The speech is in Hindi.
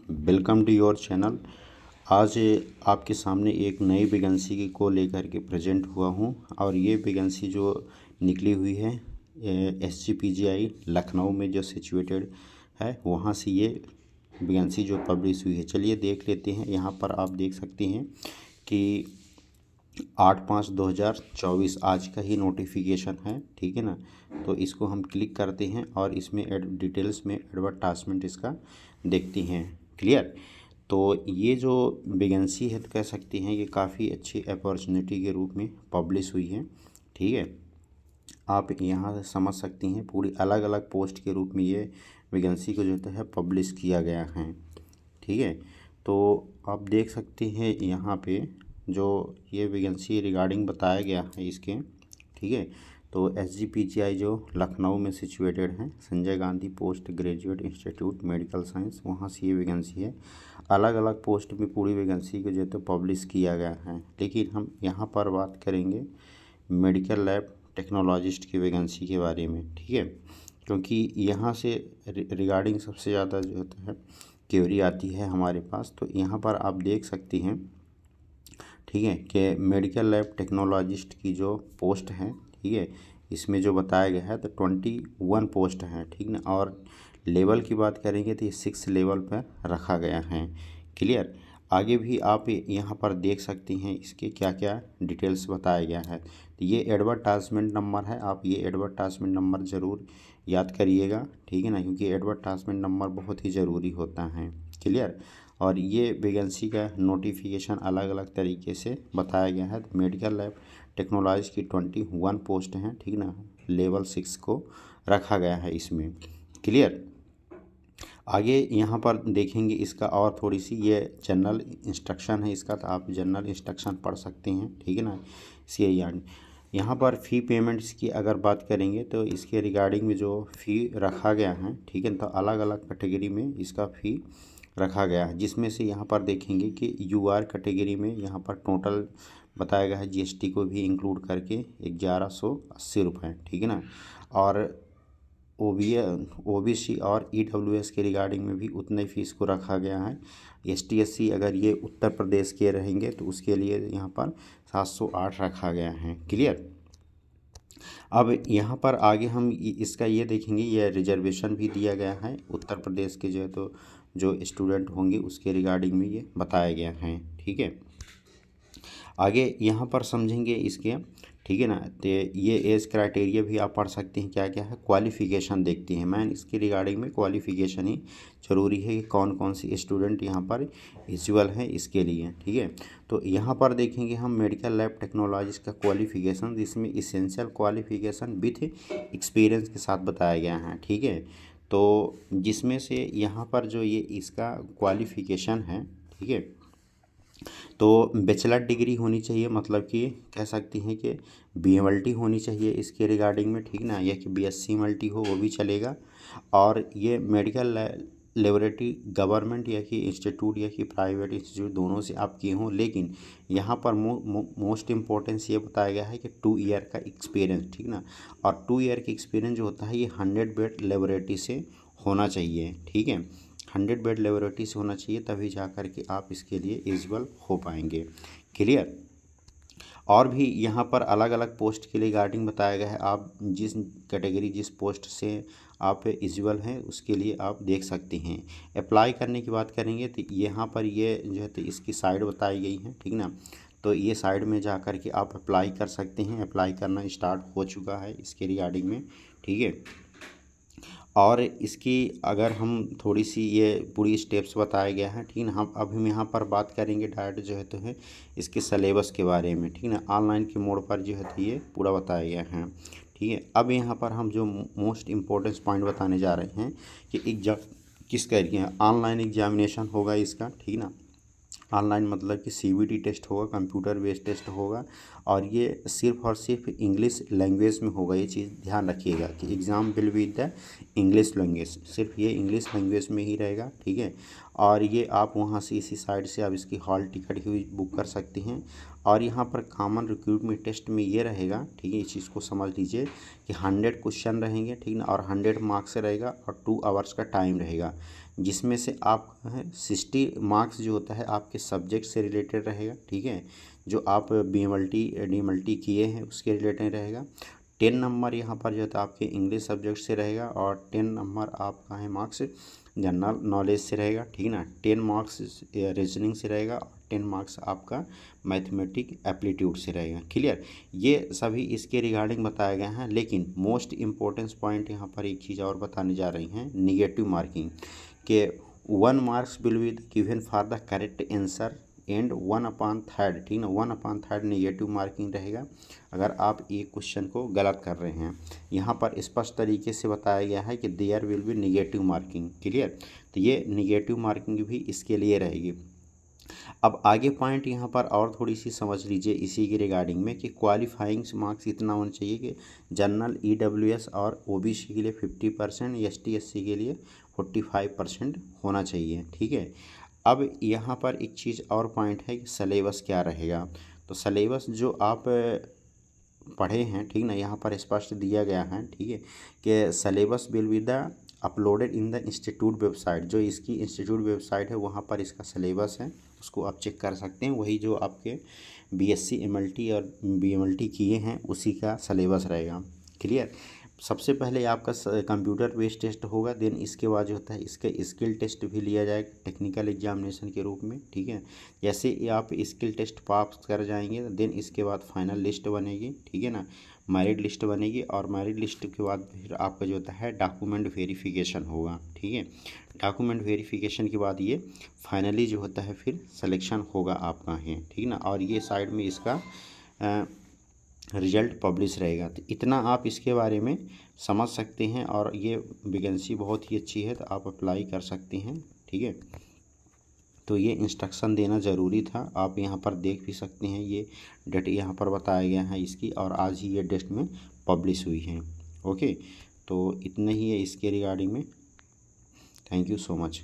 Welcome to your channel. आज आपके सामने एक नई वैकेंसी को लेकर के प्रेजेंट हुआ हूं और ये वैकेंसी जो निकली हुई है SGPGI लखनऊ में जो सिचुएटेड है वहां से ये वैकेंसी जो पब्लिश हुई है। चलिए देख लेते हैं। यहाँ पर आप देख सकते हैं कि 8/5/2024 आज का ही नोटिफिकेशन है, ठीक है ना। तो इसको हम क्लिक करते हैं और इसमें डिटेल्स में एडवर्टाइजमेंट इसका देखते हैं। क्लियर। तो ये जो वैकेंसी है तो कह सकते हैं ये काफ़ी अच्छी अपॉर्चुनिटी के रूप में पब्लिश हुई है, ठीक है। आप यहाँ से समझ सकते हैं पूरी अलग अलग पोस्ट के रूप में ये वैकेंसी को जो है पब्लिश किया गया है, ठीक है। तो आप देख सकते हैं यहाँ पे जो ये वैकेंसी रिगार्डिंग बताया गया है इसके, ठीक है। तो SGPGI जो लखनऊ में सिचुएटेड है, Sanjay Gandhi post graduate institute medical science, वहाँ से ये वैकेंसी है। अलग अलग पोस्ट में पूरी वैकेंसी को जो है तो पब्लिश किया गया है, लेकिन हम यहाँ पर बात करेंगे मेडिकल लैब टेक्नोलॉजिस्ट की वैकेंसी के बारे में, ठीक है। क्योंकि यहाँ से रिगार्डिंग सबसे ज़्यादा जो होता है क्वेरी आती है हमारे पास। तो यहाँ पर आप देख सकते हैं, ठीक है, कि मेडिकल लैब टेक्नोलॉजिस्ट की जो पोस्ट है, ठीक है, इसमें जो बताया गया है तो 21 पोस्ट हैं, ठीक ना। और लेवल की बात करेंगे तो ये 6 लेवल पर रखा गया है। क्लियर। आगे भी आप यहाँ पर देख सकते हैं इसके क्या क्या डिटेल्स बताया गया है। तो ये एडवर्टाइजमेंट नंबर है, आप ये एडवर्टाइजमेंट नंबर ज़रूर याद करिएगा, ठीक है ना, क्योंकि एडवर्टाइजमेंट नंबर बहुत ही ज़रूरी होता है। क्लियर। और ये वैकेंसी का नोटिफिकेशन अलग अलग तरीके से बताया गया है। मेडिकल लैब टेक्नोलॉजी की 21 पोस्ट हैं, ठीक ना। लेवल 6 को रखा गया है इसमें। क्लियर। आगे यहाँ पर देखेंगे इसका और थोड़ी सी ये जनरल इंस्ट्रक्शन है इसका, तो आप जनरल इंस्ट्रक्शन पढ़ सकते हैं, ठीक है ना। CIR यहाँ पर फ़ी पेमेंट्स की अगर बात करेंगे तो इसके रिगार्डिंग में जो फ़ी रखा गया है, ठीक है, तो अलग अलग कैटेगरी में इसका फ़ी रखा गया है, जिसमें से यहाँ पर देखेंगे कि UR कैटेगरी में यहाँ पर टोटल बताया गया है GST को भी इंक्लूड करके 1180 रुपये, ठीक है ना। और OBC और EWS के रिगार्डिंग में भी उतने फीस को रखा गया है। ST SC अगर ये उत्तर प्रदेश के रहेंगे तो उसके लिए यहाँ पर 708 रखा गया है। क्लियर। अब यहाँ पर आगे हम इसका ये देखेंगे, ये रिजर्वेशन भी दिया गया है उत्तर प्रदेश के जो है तो जो स्टूडेंट होंगे उसके रिगार्डिंग में ये बताया गया है, ठीक है। आगे यहाँ पर समझेंगे इसके, ठीक है ना। तो ये एज क्राइटेरिया भी आप पढ़ सकते हैं क्या क्या है। क्वालिफ़िकेशन देखते हैं, मैं इसके रिगार्डिंग में क्वालिफ़िकेशन ही ज़रूरी है कि कौन कौन सी स्टूडेंट यहाँ पर एलिजिबल है इसके लिए, ठीक है। तो यहाँ पर देखेंगे हम मेडिकल लैब टेक्नोलॉजिस्ट का क्वालिफ़िकेशन, जिसमें इसेंशियल क्वालिफ़िकेशन विथ एक्सपीरियंस के साथ बताया गया है, ठीक है। तो जिसमें से यहाँ पर जो ये इसका क्वालिफ़िकेशन है, ठीक है, तो बैचलर डिग्री होनी चाहिए, मतलब कि कह सकती हैं कि BMLT होनी चाहिए इसके रिगार्डिंग में, ठीक ना, या कि BSc MLT हो वो भी चलेगा। और ये मेडिकल लेबोरेटरी गवर्नमेंट या कि इंस्टीट्यूट या कि प्राइवेट इंस्टीट्यूट दोनों से आप किए हों, लेकिन यहाँ पर मोस्ट इम्पोर्टेंस ये बताया गया है कि 2 ईयर का एक्सपीरियंस, ठीक ना। और 2 ईयर का एक्सपीरियंस जो होता है ये 100 बेड लेबोरेटरी से होना चाहिए, ठीक है। 100 बेड लेबोरेटरी से होना चाहिए, तभी जा कर के आप इसके लिए एलिजिबल हो पाएंगे। क्लियर। और भी यहाँ पर अलग अलग पोस्ट के लिए गार्डिंग बताया गया है। आप जिस कैटेगरी जिस पोस्ट से आप एलिजिबल हैं उसके लिए आप देख सकते हैं। अप्लाई करने की बात करेंगे तो यहाँ पर ये जो है तो इसकी साइड बताई गई है, ठीक ना। तो ये साइड में जा कर के आप अप्लाई कर सकते हैं। अप्लाई करना स्टार्ट हो चुका है इसके रिगार्डिंग में, ठीक है। और इसकी अगर हम थोड़ी सी ये पूरी स्टेप्स बताया गया है, ठीक ना। हम अभी यहाँ पर बात करेंगे डायरेक्ट जो है तो है इसके सिलेबस के बारे में, ठीक ना। ऑनलाइन के मोड पर जो है तो ये पूरा बताया गया है, ठीक है। अब यहाँ पर हम जो मोस्ट इम्पोर्टेंस पॉइंट बताने जा रहे हैं कि एग्जाम किस करिए, ऑनलाइन एग्जामिनेशन होगा इसका, ठीक ना। ऑनलाइन मतलब कि CBT टेस्ट होगा, कंप्यूटर बेस्ड टेस्ट होगा, और ये सिर्फ और सिर्फ इंग्लिश लैंग्वेज में होगा। ये चीज़ ध्यान रखिएगा कि exam will be the English language, सिर्फ ये इंग्लिश लैंग्वेज में ही रहेगा, ठीक है। और ये आप वहाँ से इसी साइड से आप इसकी हॉल टिकट भी बुक कर सकते हैं। और यहाँ पर कॉमन रिक्रूटमेंट टेस्ट में ये रहेगा, ठीक है, इस चीज़ को समझ लीजिए कि 100 क्वेश्चन रहेंगे, ठीक ना, और 100 मार्क्स रहेगा और 2 आवर्स का टाइम रहेगा। जिसमें से आपका है 60 मार्क्स जो होता है आपके सब्जेक्ट से रिलेटेड रहेगा, ठीक है, जो आप BMLT DMLT किए हैं उसके रिलेटेड रहेगा। 10 नंबर यहाँ पर जो है आपके इंग्लिश सब्जेक्ट से रहेगा और 10 नंबर आपका है मार्क्स जनरल नॉलेज से रहेगा, ठीक है ना। 10 मार्क्स रीजनिंग से रहेगा और 10 मार्क्स आपका मैथमेटिक एप्टीट्यूड से रहेगा। क्लियर, ये सभी इसके रिगार्डिंग बताए गए हैं। लेकिन मोस्ट इम्पोर्टेंस पॉइंट यहाँ पर एक चीज़ और बताने जा रही हैं, निगेटिव मार्किंग के 1 marks will be given for the correct answer and 1/3, ठीक ना, 1/3 नेगेटिव मार्किंग रहेगा अगर आप एक क्वेश्चन को गलत कर रहे हैं। यहाँ पर स्पष्ट तरीके से बताया गया है कि there will be negative marking. Clear, तो ये नेगेटिव मार्किंग भी इसके लिए रहेगी। अब आगे पॉइंट यहाँ पर और थोड़ी सी समझ लीजिए इसी के रिगार्डिंग में कि क्वालिफाइंग मार्क्स इतना होना चाहिए कि जनरल EWS और OBC के लिए 50%, ST SC के लिए 45% होना चाहिए, ठीक है। अब यहाँ पर एक चीज़ और पॉइंट है कि सलेबस क्या रहेगा। तो सलेबस जो आप पढ़े हैं, ठीक ना, यहाँ पर स्पष्ट दिया गया है, ठीक है, कि syllabus will be the uploaded in the institute website. जो इसकी इंस्टीट्यूट वेबसाइट है वहाँ पर इसका सलेबस है, उसको आप चेक कर सकते हैं। वही जो आपके BSc MLT और BMLT किए हैं उसी का सलेबस रहेगा। क्लियर, सबसे पहले आपका कंप्यूटर बेस्ड टेस्ट होगा, देन इसके बाद जो होता है इसका स्किल टेस्ट भी लिया जाएगा टेक्निकल एग्जामिनेशन के रूप में, ठीक है। जैसे ही आप स्किल टेस्ट पास कर जाएंगे देन इसके बाद फाइनल लिस्ट बनेगी, ठीक है ना, मेरिट लिस्ट बनेगी और मेरिट लिस्ट के बाद फिर आपका जो होता है डॉक्यूमेंट वेरिफिकेशन होगा, ठीक है। डॉक्यूमेंट वेरिफिकेशन के बाद ये फाइनली जो होता है फिर सिलेक्शन होगा आपका है, ठीक ना, और ये साइड में इसका रिजल्ट पब्लिश रहेगा। तो इतना आप इसके बारे में समझ सकते हैं और ये वैकेंसी बहुत ही अच्छी है, तो आप अप्लाई कर सकते हैं, ठीक है। तो ये इंस्ट्रक्शन देना ज़रूरी था। आप यहाँ पर देख भी सकते हैं, ये डेट यहाँ पर बताया गया है इसकी और आज ही ये डेट में पब्लिश हुई है। ओके, तो इतना ही है इसके रिगार्डिंग में। Thank you so much.